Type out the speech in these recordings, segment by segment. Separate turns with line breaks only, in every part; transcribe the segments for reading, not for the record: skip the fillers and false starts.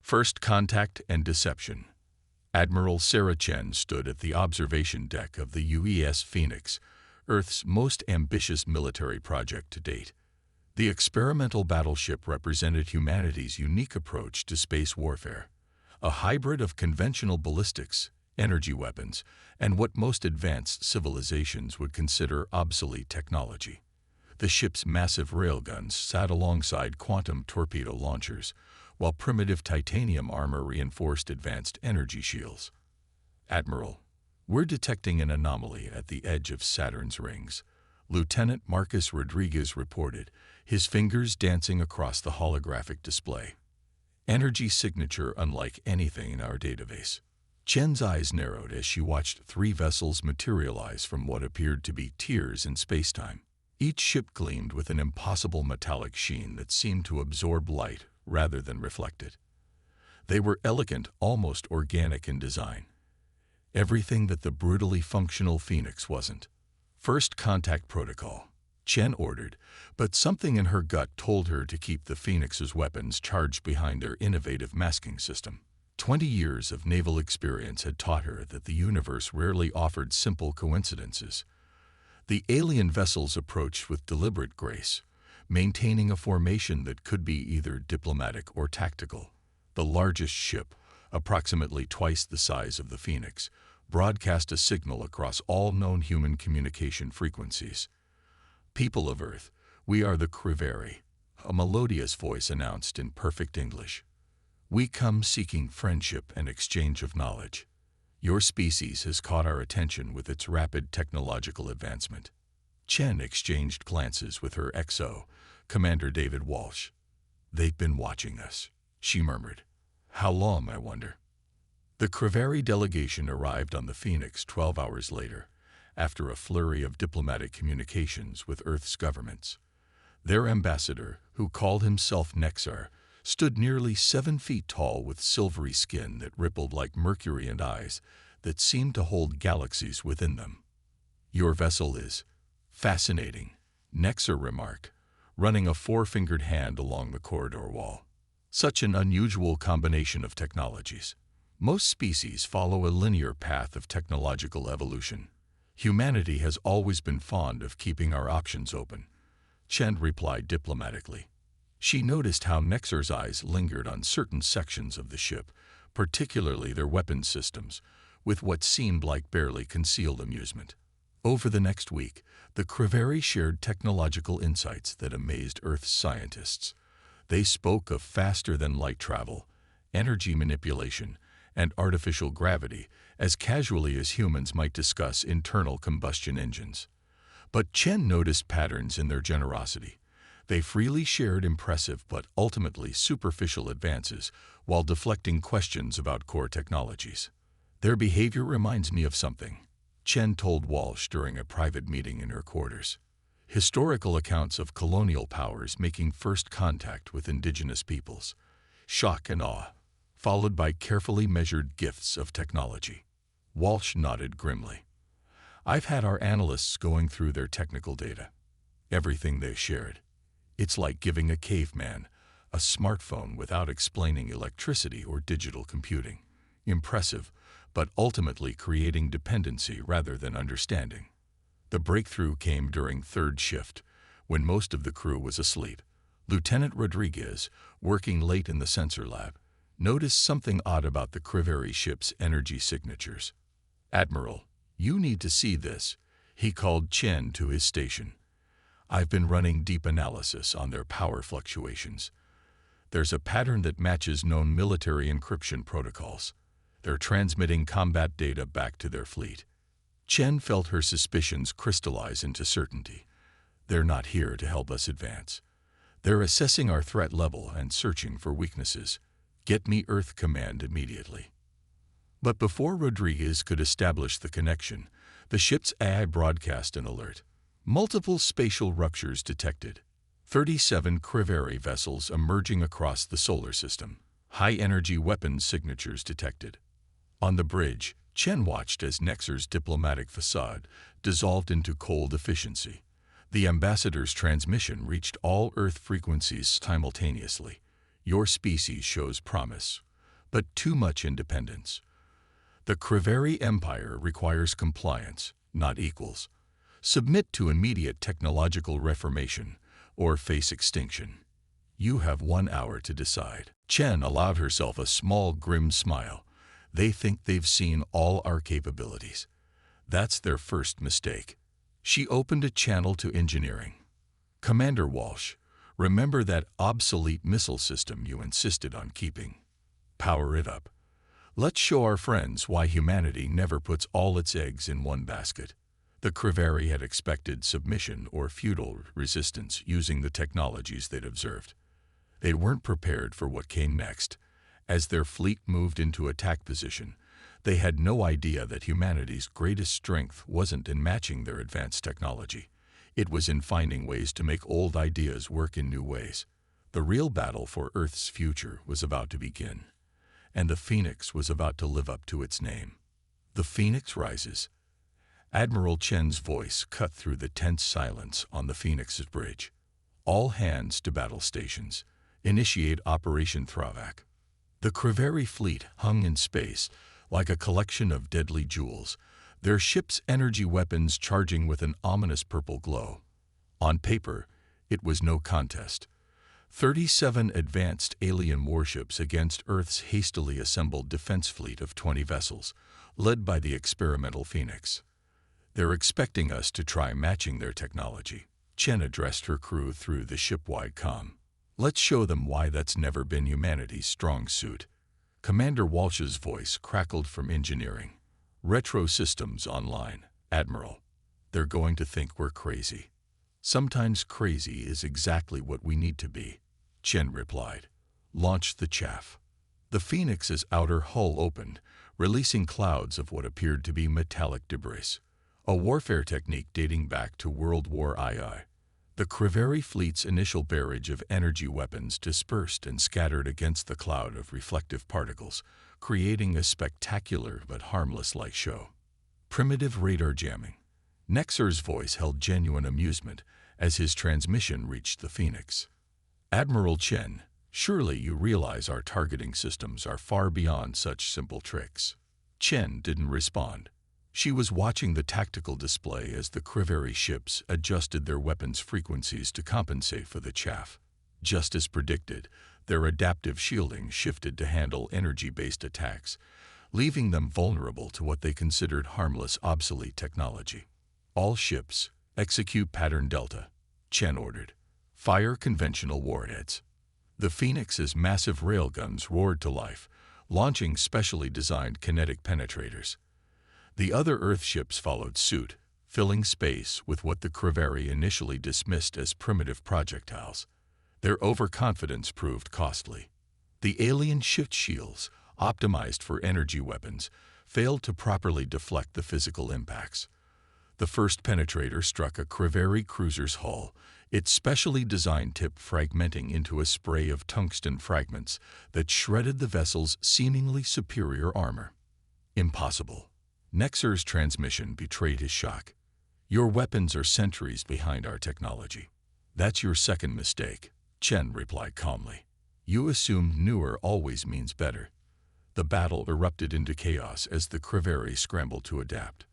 First contact and deception. Admiral Sarah Chen stood at the observation deck of the UES Phoenix, Earth's most ambitious military project to date. The experimental battleship represented humanity's unique approach to space warfare, a hybrid of conventional ballistics, energy weapons, and what most advanced civilizations would consider obsolete technology. The ship's massive railguns sat alongside quantum torpedo launchers, while primitive titanium armor reinforced advanced energy shields. "Admiral, we're detecting an anomaly at the edge of Saturn's rings," Lieutenant Marcus Rodriguez reported, his fingers dancing across the holographic display. "Energy signature unlike anything in our database." Chen's eyes narrowed as she watched 3 vessels materialize from what appeared to be tiers in spacetime. Each ship gleamed with an impossible metallic sheen that seemed to absorb light rather than reflect it. They were elegant, almost organic in design. Everything that the brutally functional Phoenix wasn't. "First contact protocol," Chen ordered, but something in her gut told her to keep the Phoenix's weapons charged behind their innovative masking system. 20 years of naval experience had taught her that the universe rarely offered simple coincidences. The alien vessels approached with deliberate grace, maintaining a formation that could be either diplomatic or tactical. The largest ship, approximately twice the size of the Phoenix, broadcast a signal across all known human communication frequencies. "People of Earth, we are the Criveri," a melodious voice announced in perfect English. "We come seeking friendship and exchange of knowledge. Your species has caught our attention with its rapid technological advancement." Chen exchanged glances with her XO, Commander David Walsh. "They've been watching us," she murmured. "How long, I wonder?" The Criveri delegation arrived on the Phoenix 12 hours later, after a flurry of diplomatic communications with Earth's governments. Their ambassador, who called himself Nexar, stood nearly 7 feet tall with silvery skin that rippled like mercury and eyes that seemed to hold galaxies within them. "Your vessel is fascinating," Nexar remarked, running a 4-fingered hand along the corridor wall. "Such an unusual combination of technologies. Most species follow a linear path of technological evolution. Humanity has always been fond of keeping our options open," Chen replied diplomatically. She noticed how Nexar's eyes lingered on certain sections of the ship, particularly their weapons systems, with what seemed like barely concealed amusement. Over the next week, the Criveri shared technological insights that amazed Earth's scientists. They spoke of faster-than-light travel, energy manipulation, and artificial gravity as casually as humans might discuss internal combustion engines. But Chen noticed patterns in their generosity. They freely shared impressive but ultimately superficial advances while deflecting questions about core technologies. "Their behavior reminds me of something," Chen told Walsh during a private meeting in her quarters. "Historical accounts of colonial powers making first contact with indigenous peoples. Shock and awe, followed by carefully measured gifts of technology." Walsh nodded grimly. "I've had our analysts going through their technical data. Everything they shared. It's like giving a caveman a smartphone without explaining electricity or digital computing. Impressive, but ultimately creating dependency rather than understanding." The breakthrough came during third shift, when most of the crew was asleep. Lieutenant Rodriguez, working late in the sensor lab, noticed something odd about the Criveri ship's energy signatures. "Admiral, you need to see this," he called Chen to his station. "I've been running deep analysis on their power fluctuations. There's a pattern that matches known military encryption protocols. They're transmitting combat data back to their fleet." Chen felt her suspicions crystallize into certainty. "They're not here to help us advance. They're assessing our threat level and searching for weaknesses. Get me Earth Command immediately." But before Rodriguez could establish the connection, the ship's AI broadcast an alert. Multiple spatial ruptures detected. 37 Criveri vessels emerging across the solar system. High-energy weapons signatures detected. On the bridge, Chen watched as Nexar's diplomatic facade dissolved into cold efficiency. The ambassador's transmission reached all Earth frequencies simultaneously. "Your species shows promise. but too much independence. The Creveri Empire requires compliance, not equals. Submit to immediate technological reformation or face extinction. You have 1 hour to decide. Chen allowed herself a small, grim smile. They think they've seen all our capabilities. That's their first mistake. She opened a channel to engineering. Commander Walsh, remember that obsolete missile system you insisted on keeping? Power it up. Let's show our friends why humanity never puts all its eggs in one basket. The Creveri had expected submission or feudal resistance using the technologies they'd observed. They weren't prepared for what came next. As their fleet moved into attack position, they had no idea that humanity's greatest strength wasn't in matching their advanced technology. It was in finding ways to make old ideas work in new ways. The real battle for Earth's future was about to begin, and the Phoenix was about to live up to its name. The Phoenix rises. Admiral Chen's voice cut through the tense silence on the Phoenix's bridge. All hands to battle stations. Initiate Operation Thravac. The Creveri fleet hung in space like a collection of deadly jewels, their ship's energy weapons charging with an ominous purple glow. On paper, it was no contest. 37 advanced alien warships against Earth's hastily assembled defense fleet of 20 vessels, led by the experimental Phoenix. They're expecting us to try matching their technology. Chen addressed her crew through the ship-wide comm. Let's show them why that's never been humanity's strong suit. Commander Walsh's voice crackled from engineering. Retro systems online, Admiral. They're going to think we're crazy. Sometimes crazy is exactly what we need to be, Chen replied. Launch the chaff. The Phoenix's outer hull opened, releasing clouds of what appeared to be metallic debris, a warfare technique dating back to World War II. The Creveri fleet's initial barrage of energy weapons dispersed and scattered against the cloud of reflective particles, creating a spectacular but harmless light show. Primitive radar jamming. Nexer's voice held genuine amusement as his transmission reached the Phoenix. Admiral Chen, surely you realize our targeting systems are far beyond such simple tricks. Chen didn't respond. She was watching the tactical display as the Creveri ships adjusted their weapons' frequencies to compensate for the chaff. Just as predicted, their adaptive shielding shifted to handle energy-based attacks, leaving them vulnerable to what they considered harmless, obsolete technology. All ships, execute Pattern Delta, Chen ordered. Fire conventional warheads. The Phoenix's massive railguns roared to life, launching specially designed kinetic penetrators. The other Earth ships followed suit, filling space with what the Creveri initially dismissed as primitive projectiles. Their overconfidence proved costly. The alien shift shields, optimized for energy weapons, failed to properly deflect the physical impacts. The first penetrator struck a Creveri cruiser's hull, its specially designed tip fragmenting into a spray of tungsten fragments that shredded the vessel's seemingly superior armor. Impossible. Nexer's transmission betrayed his shock. Your weapons are centuries behind our technology. That's your second mistake, Chen replied calmly. You assumed newer always means better. The battle erupted into chaos as the Creveri scrambled to adapt.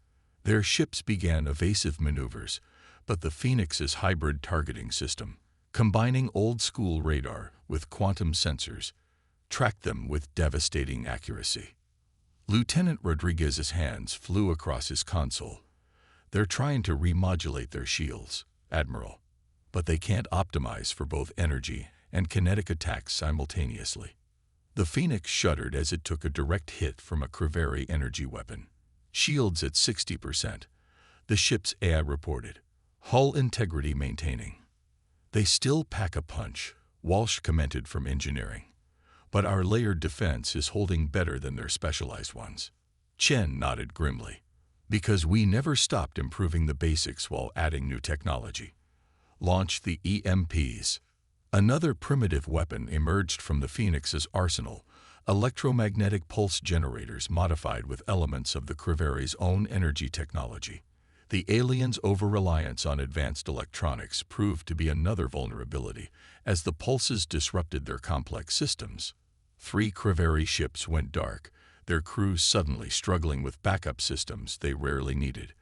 Their ships began evasive maneuvers, but the Phoenix's hybrid targeting system, combining old-school radar with quantum sensors, tracked them with devastating accuracy. Lieutenant Rodriguez's hands flew across his console. They're trying to remodulate their shields, Admiral, but they can't optimize for both energy and kinetic attacks simultaneously. The Phoenix shuddered as it took a direct hit from a Creveri energy weapon. Shields at 60%, the ship's AI reported. Hull integrity maintaining. They still pack a punch, Walsh commented from engineering. But our layered defense is holding better than their specialized ones. Chen nodded grimly. Because we never stopped improving the basics while adding new technology. Launch the EMPs. Another primitive weapon emerged from the Phoenix's arsenal, electromagnetic pulse generators modified with elements of the Creveri's own energy technology. The aliens' over-reliance on advanced electronics proved to be another vulnerability, as the pulses disrupted their complex systems. 3 Creveri ships went dark, their crews suddenly struggling with backup systems they rarely needed.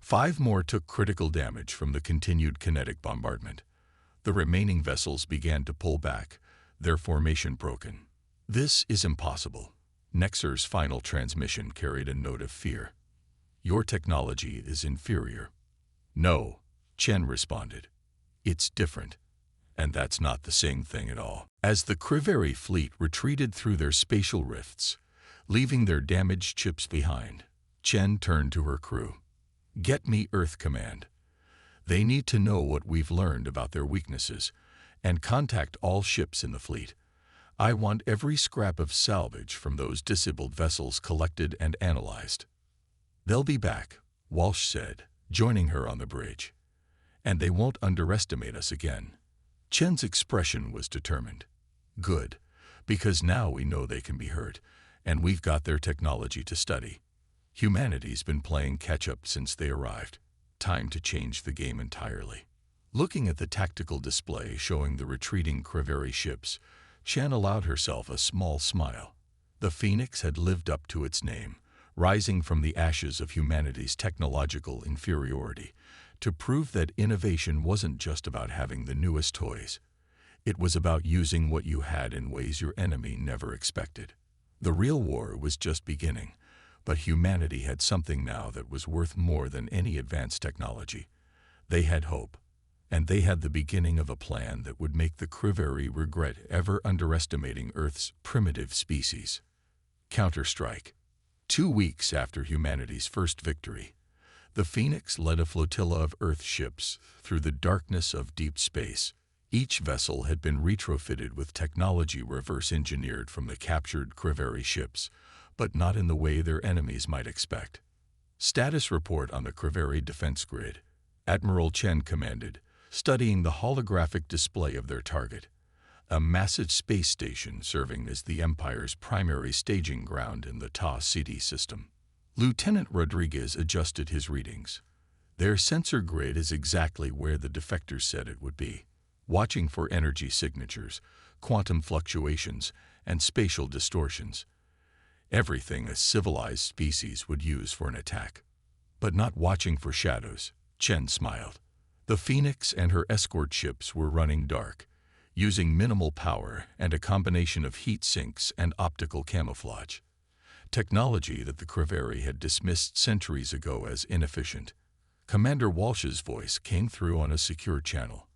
5 more took critical damage from the continued kinetic bombardment. The remaining vessels began to pull back, their formation broken. "This is impossible." Nexer's final transmission carried a note of fear. "Your technology is inferior." "No," Chen responded. "It's different. And that's not the same thing at all." As the Creveri fleet retreated through their spatial rifts, leaving their damaged ships behind, Chen turned to her crew. "Get me Earth Command. They need to know what we've learned about their weaknesses, and contact all ships in the fleet. I want every scrap of salvage from those disabled vessels collected and analyzed." "They'll be back," Walsh said, joining her on the bridge. "And they won't underestimate us again." Chen's expression was determined. "Good, because now we know they can be hurt, and we've got their technology to study. Humanity's been playing catch-up since they arrived. Time to change the game entirely." Looking at the tactical display showing the retreating Creveri ships, Chen allowed herself a small smile. The Phoenix had lived up to its name, rising from the ashes of humanity's technological inferiority, to prove that innovation wasn't just about having the newest toys. It was about using what you had in ways your enemy never expected. The real war was just beginning, but humanity had something now that was worth more than any advanced technology. They had hope, and they had the beginning of a plan that would make the Creveri regret ever underestimating Earth's primitive species. Counter-strike. 2 weeks after humanity's first victory, the Phoenix led a flotilla of Earth ships through the darkness of deep space. Each vessel had been retrofitted with technology reverse-engineered from the captured Creveri ships, but not in the way their enemies might expect. Status report on the Creveri defense grid. Admiral Chen commanded, studying the holographic display of their target, a massive space station serving as the Empire's primary staging ground in the Ta City system. Lieutenant Rodriguez adjusted his readings. Their sensor grid is exactly where the defectors said it would be, watching for energy signatures, quantum fluctuations, and spatial distortions. Everything a civilized species would use for an attack. But not watching for shadows, Chen smiled. The Phoenix and her escort ships were running dark, using minimal power and a combination of heat sinks and optical camouflage. Technology that the Creveri had dismissed centuries ago as inefficient. Commander Walsh's voice came through on a secure channel.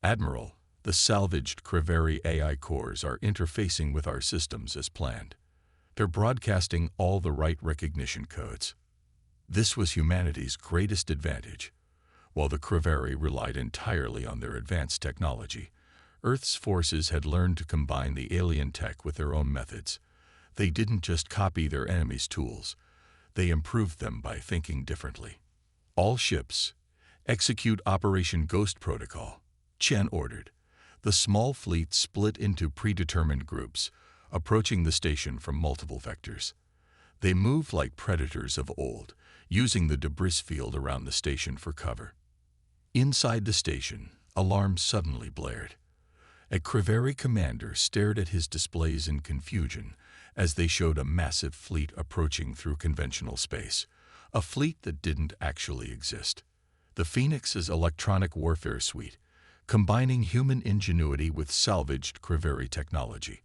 "Admiral, the salvaged Creveri AI cores are interfacing with our systems as planned. They're broadcasting all the right recognition codes." This was humanity's greatest advantage. While the Creveri relied entirely on their advanced technology, Earth's forces had learned to combine the alien tech with their own methods. They didn't just copy their enemies' tools, they improved them by thinking differently. "All ships, execute Operation Ghost Protocol," Chen ordered. The small fleet split into predetermined groups, approaching the station from multiple vectors. They moved like predators of old, using the debris field around the station for cover. Inside the station, alarms suddenly blared. A Creveri commander stared at his displays in confusion as they showed a massive fleet approaching through conventional space, a fleet that didn't actually exist. The Phoenix's electronic warfare suite, combining human ingenuity with salvaged Creveri technology,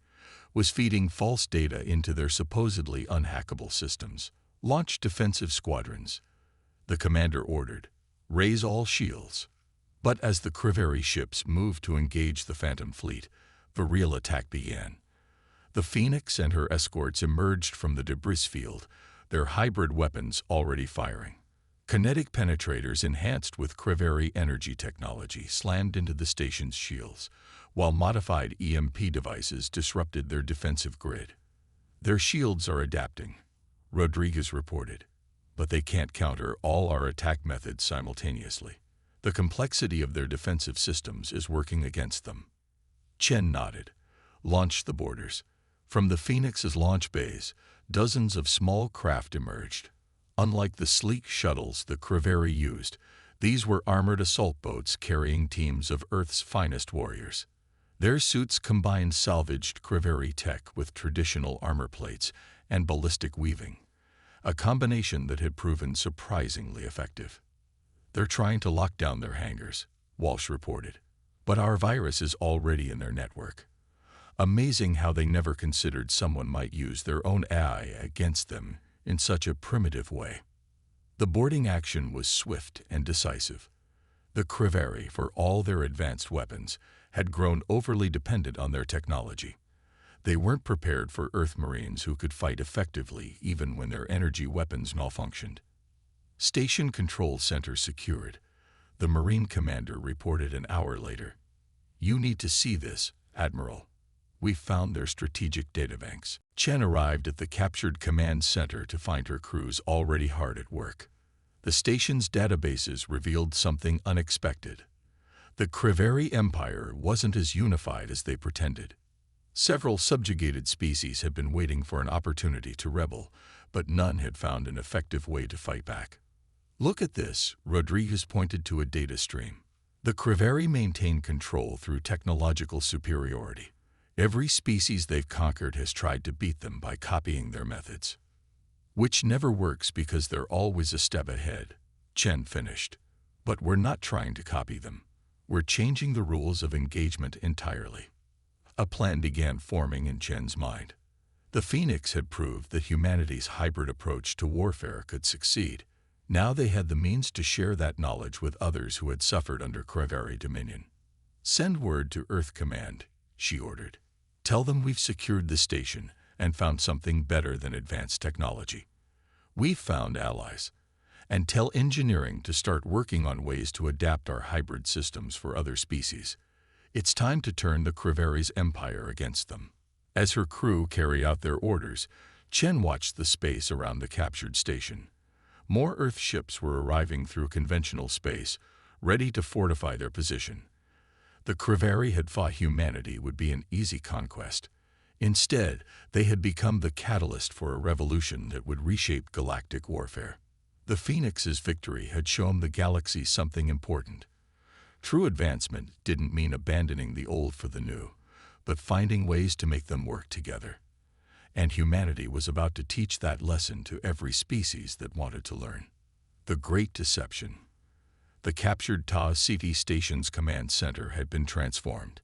was feeding false data into their supposedly unhackable systems. "Launch defensive squadrons," the commander ordered. "Raise all shields." But as the Creveri ships moved to engage the Phantom fleet, the real attack began. The Phoenix and her escorts emerged from the debris field, their hybrid weapons already firing. Kinetic penetrators enhanced with Creveri energy technology slammed into the station's shields, while modified EMP devices disrupted their defensive grid. "Their shields are adapting," Rodriguez reported, "but they can't counter all our attack methods simultaneously. The complexity of their defensive systems is working against them." Chen nodded. "Launch the boarders." From the Phoenix's launch bays, dozens of small craft emerged. Unlike the sleek shuttles the Creveri used, these were armored assault boats carrying teams of Earth's finest warriors. Their suits combined salvaged Creveri tech with traditional armor plates and ballistic weaving, a combination that had proven surprisingly effective. "They're trying to lock down their hangars," Walsh reported. "But our virus is already in their network. Amazing how they never considered someone might use their own AI against them in such a primitive way." The boarding action was swift and decisive. The Creveri, for all their advanced weapons, had grown overly dependent on their technology. They weren't prepared for Earth Marines who could fight effectively even when their energy weapons malfunctioned. Station Control Center secured, the Marine commander reported an hour later. "You need to see this, Admiral. We've found their strategic databanks." Chen arrived at the captured command center to find her crews already hard at work. The station's databases revealed something unexpected. The Creveri Empire wasn't as unified as they pretended. Several subjugated species had been waiting for an opportunity to rebel, but none had found an effective way to fight back. "Look at this," Rodriguez pointed to a data stream. "The Creveri maintain control through technological superiority. Every species they've conquered has tried to beat them by copying their methods. Which never works because they're always a step ahead," Chen finished. "But we're not trying to copy them. We're changing the rules of engagement entirely." A plan began forming in Chen's mind. The Phoenix had proved that humanity's hybrid approach to warfare could succeed. Now they had the means to share that knowledge with others who had suffered under Creveri dominion. "Send word to Earth Command," she ordered. "Tell them we've secured the station and found something better than advanced technology. We've found allies. And tell engineering to start working on ways to adapt our hybrid systems for other species. It's time to turn the Creveri's empire against them." As her crew carried out their orders, Chen watched the space around the captured station. More Earth ships were arriving through conventional space, ready to fortify their position. The Creveri had thought humanity would be an easy conquest. Instead, they had become the catalyst for a revolution that would reshape galactic warfare. The Phoenix's victory had shown the galaxy something important. True advancement didn't mean abandoning the old for the new, but finding ways to make them work together. And humanity was about to teach that lesson to every species that wanted to learn. The Great Deception. The captured Taos City Station's command center had been transformed.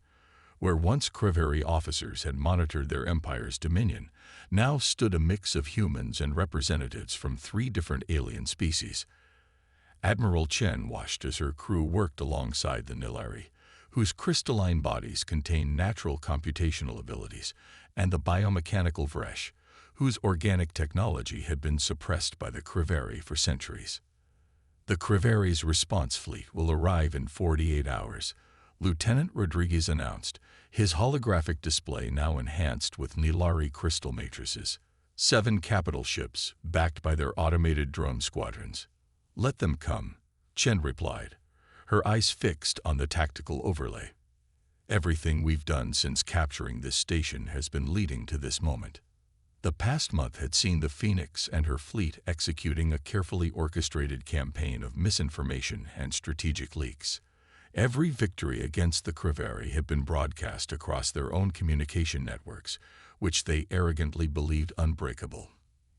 Where once Creveri officers had monitored their empire's dominion, now stood a mix of humans and representatives from 3 different alien species. Admiral Chen watched as her crew worked alongside the Nilari, whose crystalline bodies contained natural computational abilities, and the biomechanical Vresh, whose organic technology had been suppressed by the Creveri for centuries. "The Creveri's response fleet will arrive in 48 hours, Lieutenant Rodriguez announced, his holographic display now enhanced with Nilari crystal matrices. 7 capital ships, backed by their automated drone squadrons. "Let them come," Chen replied, her eyes fixed on the tactical overlay. "Everything we've done since capturing this station has been leading to this moment." The past month had seen the Phoenix and her fleet executing a carefully orchestrated campaign of misinformation and strategic leaks. Every victory against the Creveri had been broadcast across their own communication networks, which they arrogantly believed unbreakable.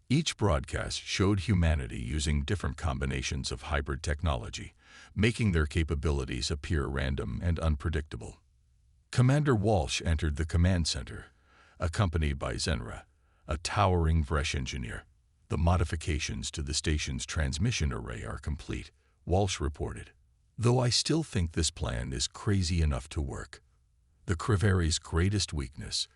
Each broadcast showed humanity using different combinations of hybrid technology, making their capabilities appear random and unpredictable. Commander Walsh entered the command center, accompanied by Zenra, a towering Vresh engineer. "The modifications to the station's transmission array are complete," Walsh reported. "Though I still think this plan is crazy enough to work." "The Creveri's greatest weakness,"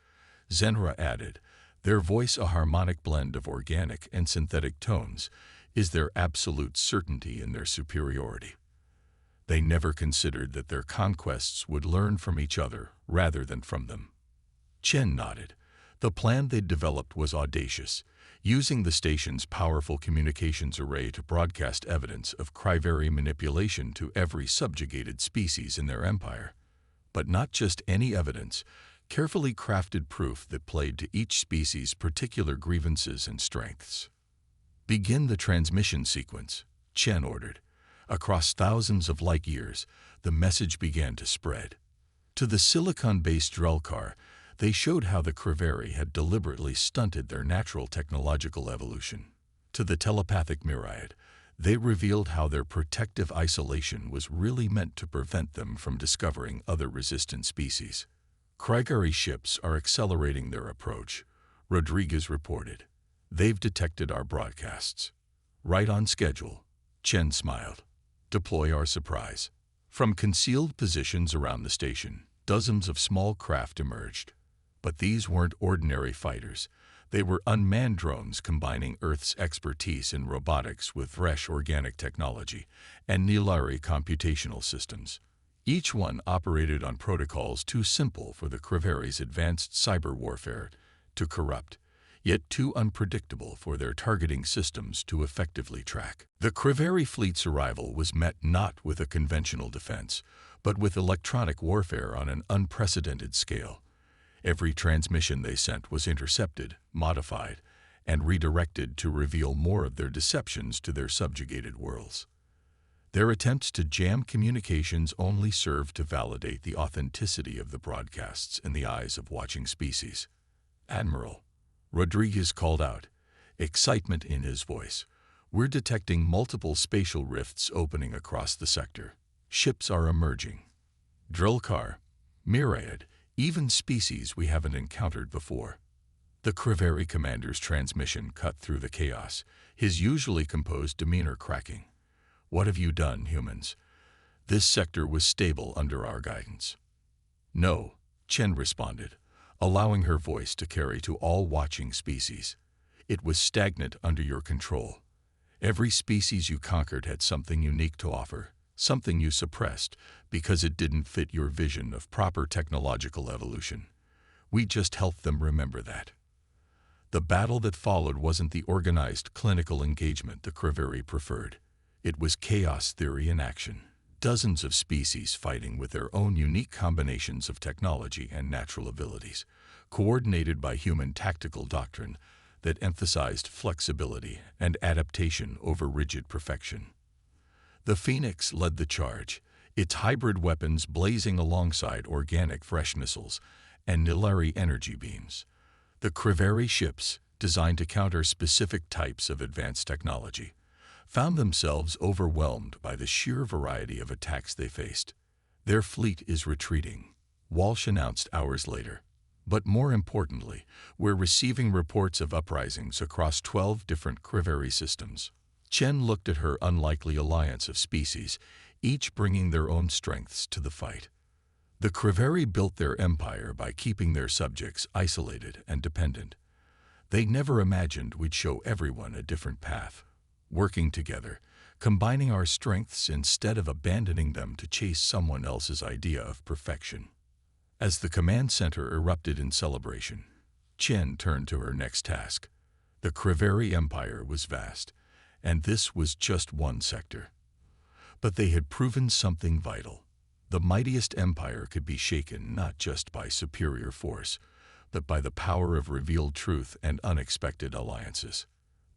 Zenra added, their voice a harmonic blend of organic and synthetic tones, "is their absolute certainty in their superiority. They never considered that their conquests would learn from each other rather than from them." Chen nodded. The plan they'd developed was audacious, using the station's powerful communications array to broadcast evidence of Creveri manipulation to every subjugated species in their empire. But not just any evidence, carefully crafted proof that played to each species' particular grievances and strengths. "Begin the transmission sequence," Chen ordered. Across thousands of light years, the message began to spread. To the silicon-based Drelkar, they showed how the Creveri had deliberately stunted their natural technological evolution. To the telepathic Myriad, they revealed how their protective isolation was really meant to prevent them from discovering other resistant species. Crigari ships are accelerating their approach, Rodriguez reported. They've detected our broadcasts. Right on schedule, Chen smiled. Deploy our surprise. From concealed positions around the station, dozens of small craft emerged. But these weren't ordinary fighters. They were unmanned drones combining Earth's expertise in robotics with fresh organic technology and Nilari computational systems. Each one operated on protocols too simple for the Creveri's advanced cyber warfare to corrupt, yet too unpredictable for their targeting systems to effectively track. The Creveri fleet's arrival was met not with a conventional defense, but with electronic warfare on an unprecedented scale. Every transmission they sent was intercepted, modified, and redirected to reveal more of their deceptions to their subjugated worlds. Their attempts to jam communications only served to validate the authenticity of the broadcasts in the eyes of watching species. Admiral, Rodriguez called out, excitement in his voice. We're detecting multiple spatial rifts opening across the sector. Ships are emerging. Drelkar, Myriad, even species we haven't encountered before. The Creveri commander's transmission cut through the chaos, his usually composed demeanor cracking. What have you done, humans? This sector was stable under our guidance. No, Chen responded, allowing her voice to carry to all watching species. It was stagnant under your control. Every species you conquered had something unique to offer, something you suppressed because it didn't fit your vision of proper technological evolution. We just helped them remember that. The battle that followed wasn't the organized clinical engagement the Creveri preferred. It was chaos theory in action. Dozens of species fighting with their own unique combinations of technology and natural abilities, coordinated by human tactical doctrine that emphasized flexibility and adaptation over rigid perfection. The Phoenix led the charge, its hybrid weapons blazing alongside organic fresh missiles and Nilari energy beams. The Creveri ships, designed to counter specific types of advanced technology, found themselves overwhelmed by the sheer variety of attacks they faced. Their fleet is retreating, Walsh announced hours later. But more importantly, we're receiving reports of uprisings across 12 different Creveri systems. Chen looked at her unlikely alliance of species, each bringing their own strengths to the fight. The Creveri built their empire by keeping their subjects isolated and dependent. They never imagined we'd show everyone a different path. Working together, combining our strengths instead of abandoning them to chase someone else's idea of perfection. As the command center erupted in celebration, Chen turned to her next task. The Creveri Empire was vast, and this was just one sector. But they had proven something vital. The mightiest empire could be shaken not just by superior force, but by the power of revealed truth and unexpected alliances.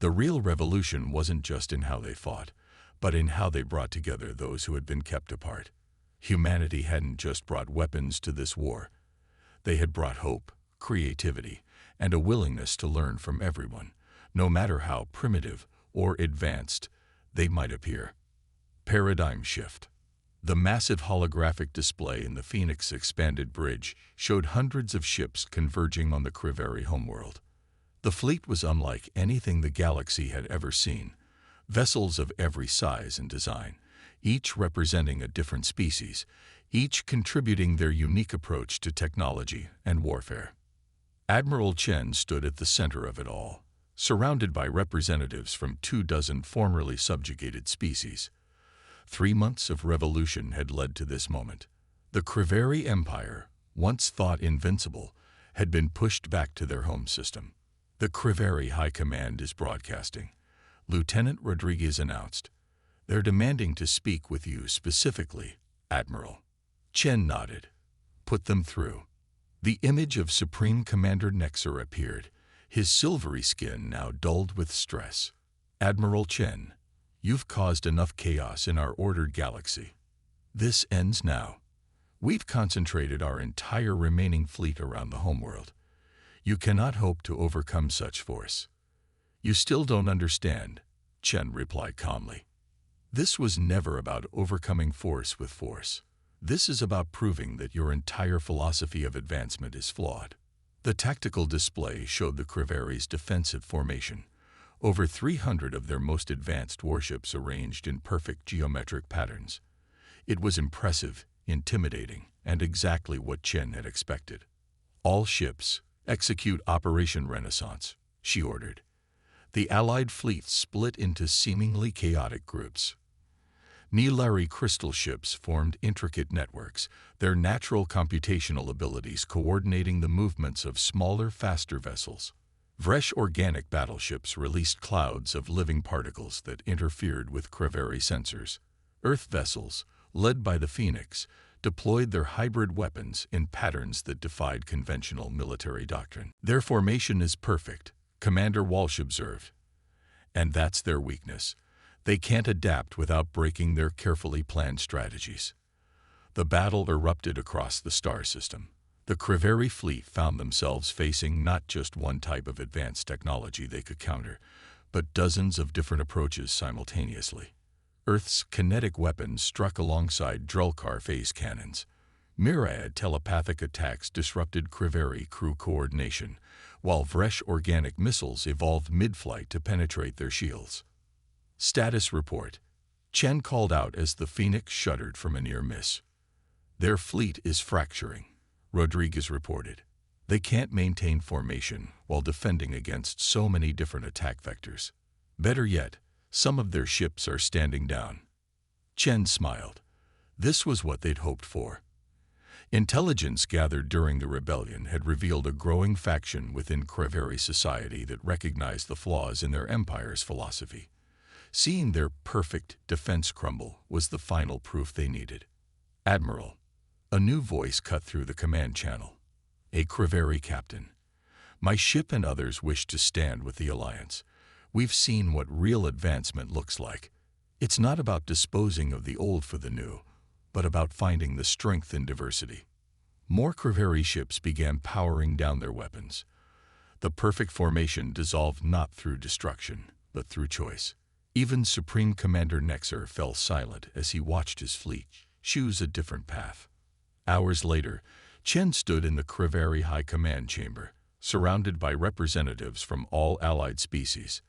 The real revolution wasn't just in how they fought, but in how they brought together those who had been kept apart. Humanity hadn't just brought weapons to this war. They had brought hope, creativity, and a willingness to learn from everyone, no matter how primitive or advanced they might appear. Paradigm shift. The massive holographic display in the Phoenix expanded bridge showed hundreds of ships converging on the Creveri homeworld. The fleet was unlike anything the galaxy had ever seen. Vessels of every size and design, each representing a different species, each contributing their unique approach to technology and warfare. Admiral Chen stood at the center of it all, surrounded by representatives from 24 formerly subjugated species. 3 months of revolution had led to this moment. The Creveri Empire, once thought invincible, had been pushed back to their home system. The Creveri High Command is broadcasting, Lieutenant Rodriguez announced. They're demanding to speak with you specifically, Admiral. Chen nodded. Put them through. The image of Supreme Commander Nexer appeared, his silvery skin now dulled with stress. Admiral Chen, you've caused enough chaos in our ordered galaxy. This ends now. We've concentrated our entire remaining fleet around the homeworld. You cannot hope to overcome such force." "You still don't understand," Chen replied calmly. "This was never about overcoming force with force. This is about proving that your entire philosophy of advancement is flawed." The tactical display showed the Creveri's defensive formation. Over 300 of their most advanced warships arranged in perfect geometric patterns. It was impressive, intimidating, and exactly what Chen had expected. "All ships, execute Operation Renaissance," she ordered. The Allied fleet split into seemingly chaotic groups. Nilari crystal ships formed intricate networks, their natural computational abilities coordinating the movements of smaller, faster vessels. Fresh organic battleships released clouds of living particles that interfered with Creveri sensors. Earth vessels, led by the Phoenix, deployed their hybrid weapons in patterns that defied conventional military doctrine. "Their formation is perfect," Commander Walsh observed. "And that's their weakness. They can't adapt without breaking their carefully planned strategies." The battle erupted across the star system. The Creveri fleet found themselves facing not just one type of advanced technology they could counter, but dozens of different approaches simultaneously. Earth's kinetic weapons struck alongside Drulkar phase cannons. Myriad telepathic attacks disrupted Creveri crew coordination, while Vresh organic missiles evolved mid-flight to penetrate their shields. "Status report," Chen called out as the Phoenix shuddered from a near miss. "Their fleet is fracturing," Rodriguez reported. "They can't maintain formation while defending against so many different attack vectors. Better yet, some of their ships are standing down." Chen smiled. This was what they'd hoped for. Intelligence gathered during the rebellion had revealed a growing faction within Creveri society that recognized the flaws in their empire's philosophy. Seeing their perfect defense crumble was the final proof they needed. "Admiral," a new voice cut through the command channel. "A Creveri captain. My ship and others wish to stand with the Alliance. We've seen what real advancement looks like. It's not about disposing of the old for the new, but about finding the strength in diversity." More Creveri ships began powering down their weapons. The perfect formation dissolved not through destruction, but through choice. Even Supreme Commander Nexer fell silent as he watched his fleet choose a different path. Hours later, Chen stood in the Creveri High Command Chamber, surrounded by representatives from all allied species.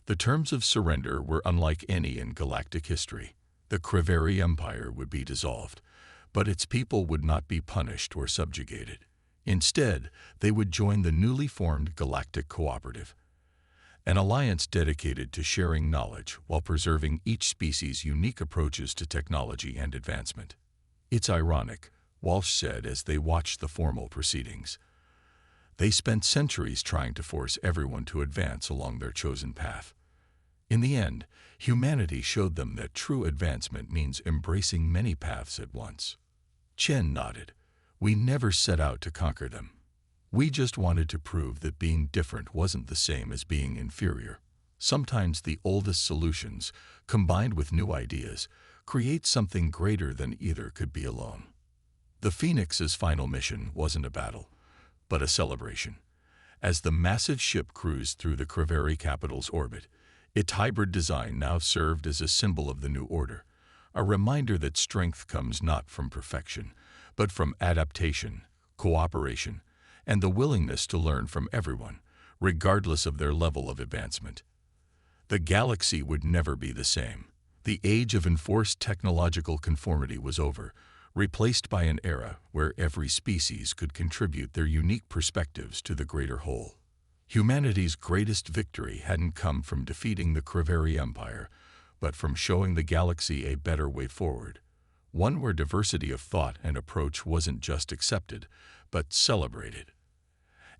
The terms of surrender were unlike any in galactic history. The Creveri Empire would be dissolved, but its people would not be punished or subjugated. Instead, they would join the newly formed Galactic Cooperative, an alliance dedicated to sharing knowledge while preserving each species' unique approaches to technology and advancement. "It's ironic," Walsh said as they watched the formal proceedings. "They spent centuries trying to force everyone to advance along their chosen path. In the end, humanity showed them that true advancement means embracing many paths at once." Chen nodded. "We never set out to conquer them. We just wanted to prove that being different wasn't the same as being inferior. Sometimes the oldest solutions, combined with new ideas, create something greater than either could be alone." The Phoenix's final mission wasn't a battle, but a celebration. As the massive ship cruised through the Creveri capital's orbit, its hybrid design now served as a symbol of the new order, a reminder that strength comes not from perfection, but from adaptation, cooperation, and the willingness to learn from everyone, regardless of their level of advancement. The galaxy would never be the same. The age of enforced technological conformity was over, replaced by an era where every species could contribute their unique perspectives to the greater whole. Humanity's greatest victory hadn't come from defeating the Creveri Empire, but from showing the galaxy a better way forward, one where diversity of thought and approach wasn't just accepted, but celebrated.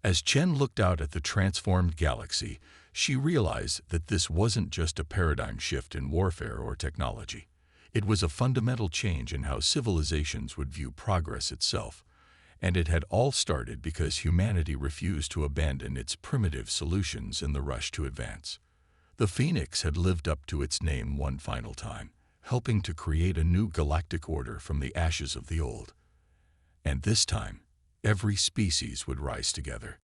As Chen looked out at the transformed galaxy, she realized that this wasn't just a paradigm shift in warfare or technology. It was a fundamental change in how civilizations would view progress itself, and it had all started because humanity refused to abandon its primitive solutions in the rush to advance. The Phoenix had lived up to its name one final time, helping to create a new galactic order from the ashes of the old. And this time, every species would rise together.